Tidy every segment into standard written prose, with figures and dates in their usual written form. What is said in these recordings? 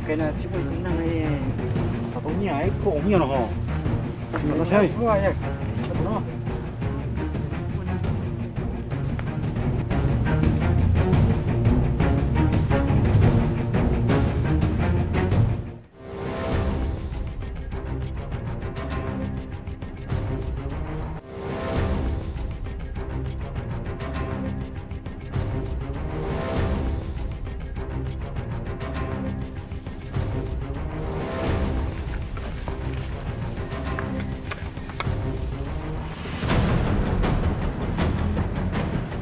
cái là chúng mình tính năng này có nhiều ấy cổ nhiều nó nó chơi nó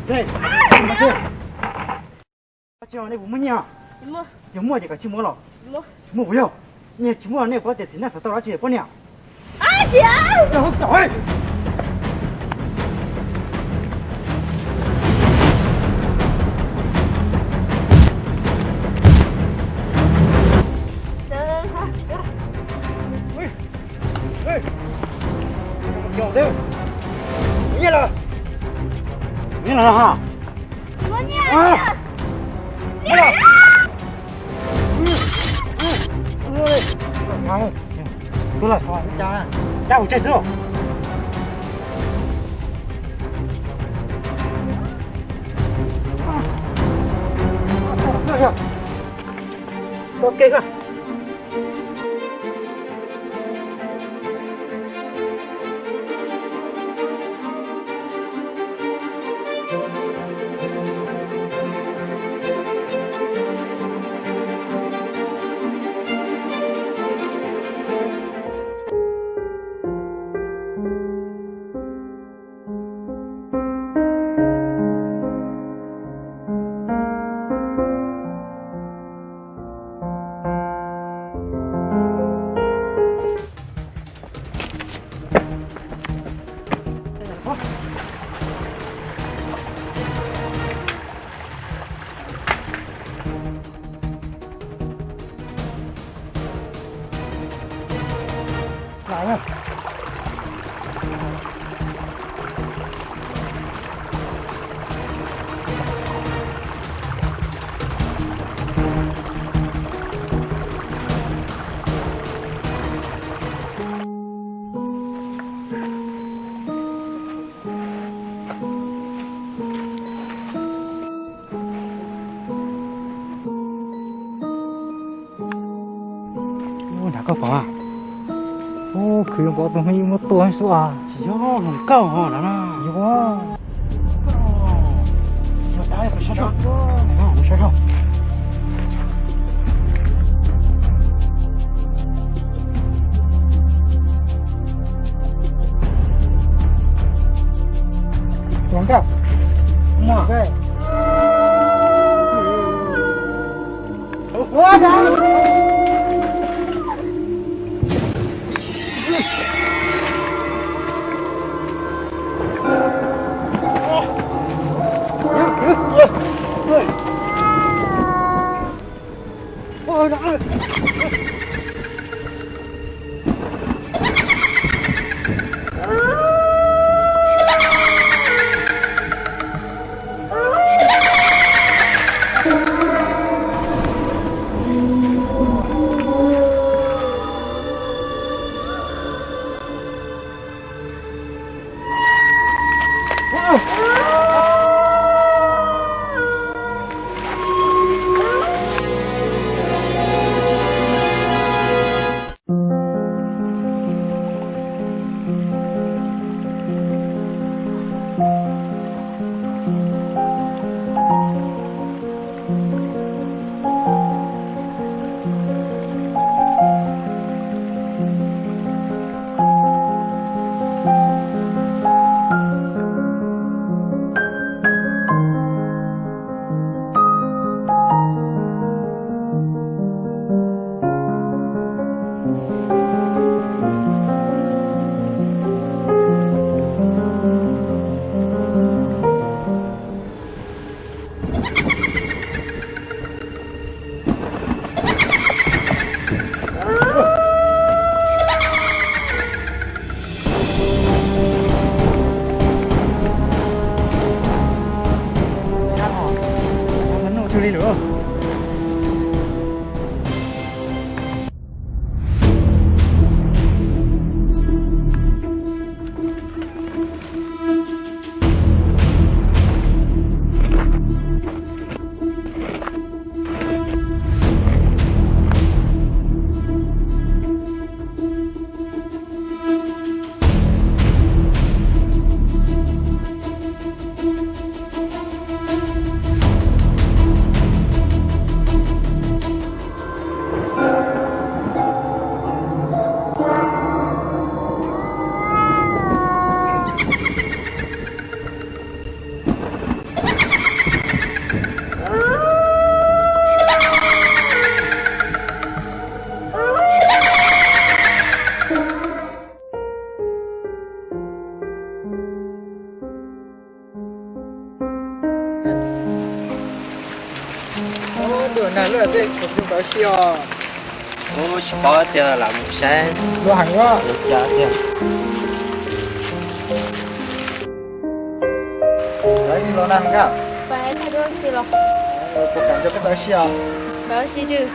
đây mà chưa chưa này bụng nhỉ chỉ mua thì cả chỉ mua rồi chỉ mua不要你只mua那个点子那啥到哪去不了啊姐走走有的，灭了，灭了哈！我念啊，灭了！哎，得了，好，加我这手。这样，我给个。来了。我哪个房啊？哦，可以搞东西我多很少啊。哟，很高哈，那那。有啊。哦，要打一个车上。啊，我车上。广告。哇塞。我操！我哪？ hành luôn đấy một chút đó xíu bố chỉ bỏ tiền làm sáng lo hành quá dạ tiền đấy gì lo năng cả Vậy thay đôi xí lọ. có cảm cho cái đó xíu Đó xí chứ.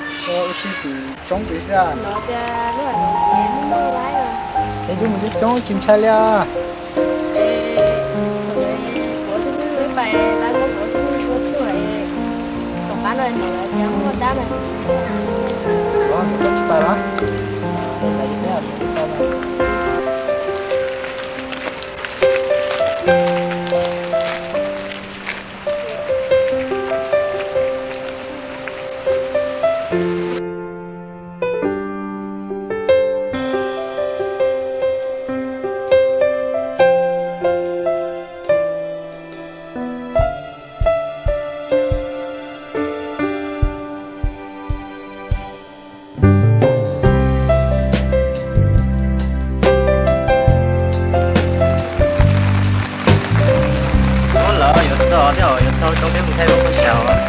xí thì chống cái sao Nó cho nó là chén nó lái rồi. thế chúng mình chống chim chai lia Ê, bố xin với bài ta có bố xin với tuổi. Còn bán rồi nó là chén một đám này. đó mình có chim bài đó đây là cái này nó lỡ rồi sao thế rồi sao trong cái mình thay một con sào à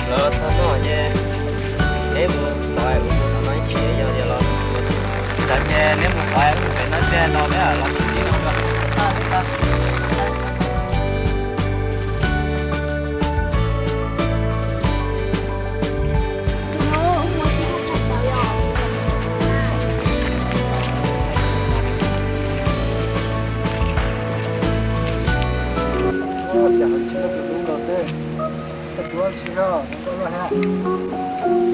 lỡ sao nó nhé nếu mà tại nó nói chuyện giờ giờ lo tại nhé nếu mà tại phải nói chuyện nó đấy là lo chuyện nó rồi我想去那个龙老师这主要是要能够哈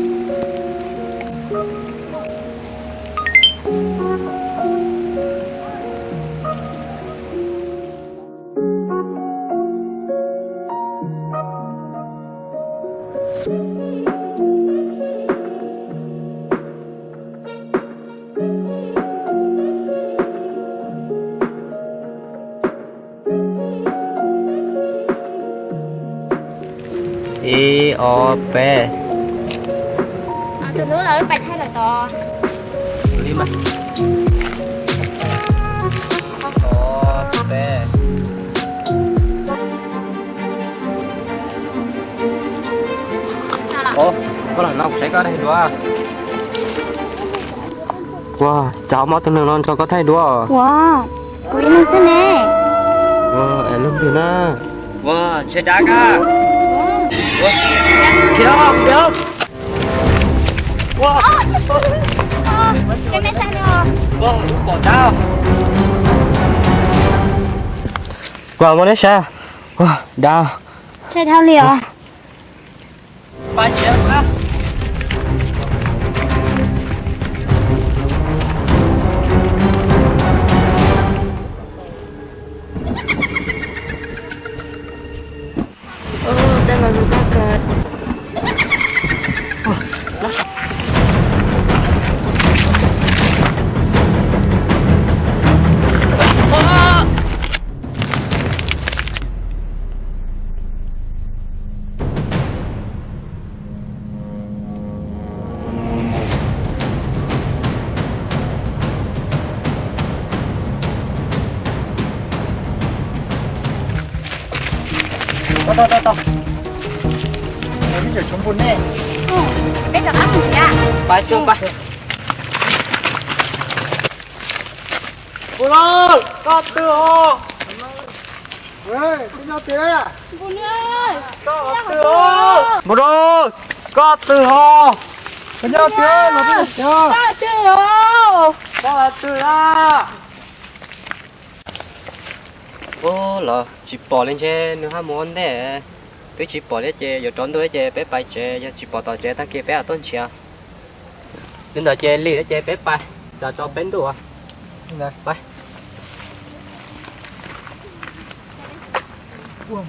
I O P Từ lúc là bài thay là to. đi mà O P ồ có lần nào sẽ có đây đùa wow cháu máu từ non cho có thay đùa Wow, quý nó xin nè. wow em lúc thì na wow chơi đá cả kìa không wow Cái này sao rồi? wow bỏ tao wow muốn đấy sao wow đau Chơi thao liều. ba triệu á Đang là rủi ro cợt. to bây giờ chúng buồn nè Bây giờ ăn gì ạ? ba chung ba buồn ơi có tư hồ ơi cái nhau tía à Bùn ơi. có tư hồ buồn ơi có tư hồ cái nhau tía nó cái tía Có tư hồ. có tư à ô là chỉ bỏ lên trên nữa ham muốn thế tôi chỉ bỏ lên trên giờ trốn tôi trên bé bay trên giờ chỉ bỏ tàu trên thằng kia bé ở tôn chia nên là trên lì trên bé bay giờ cho bén đủ à này bay buông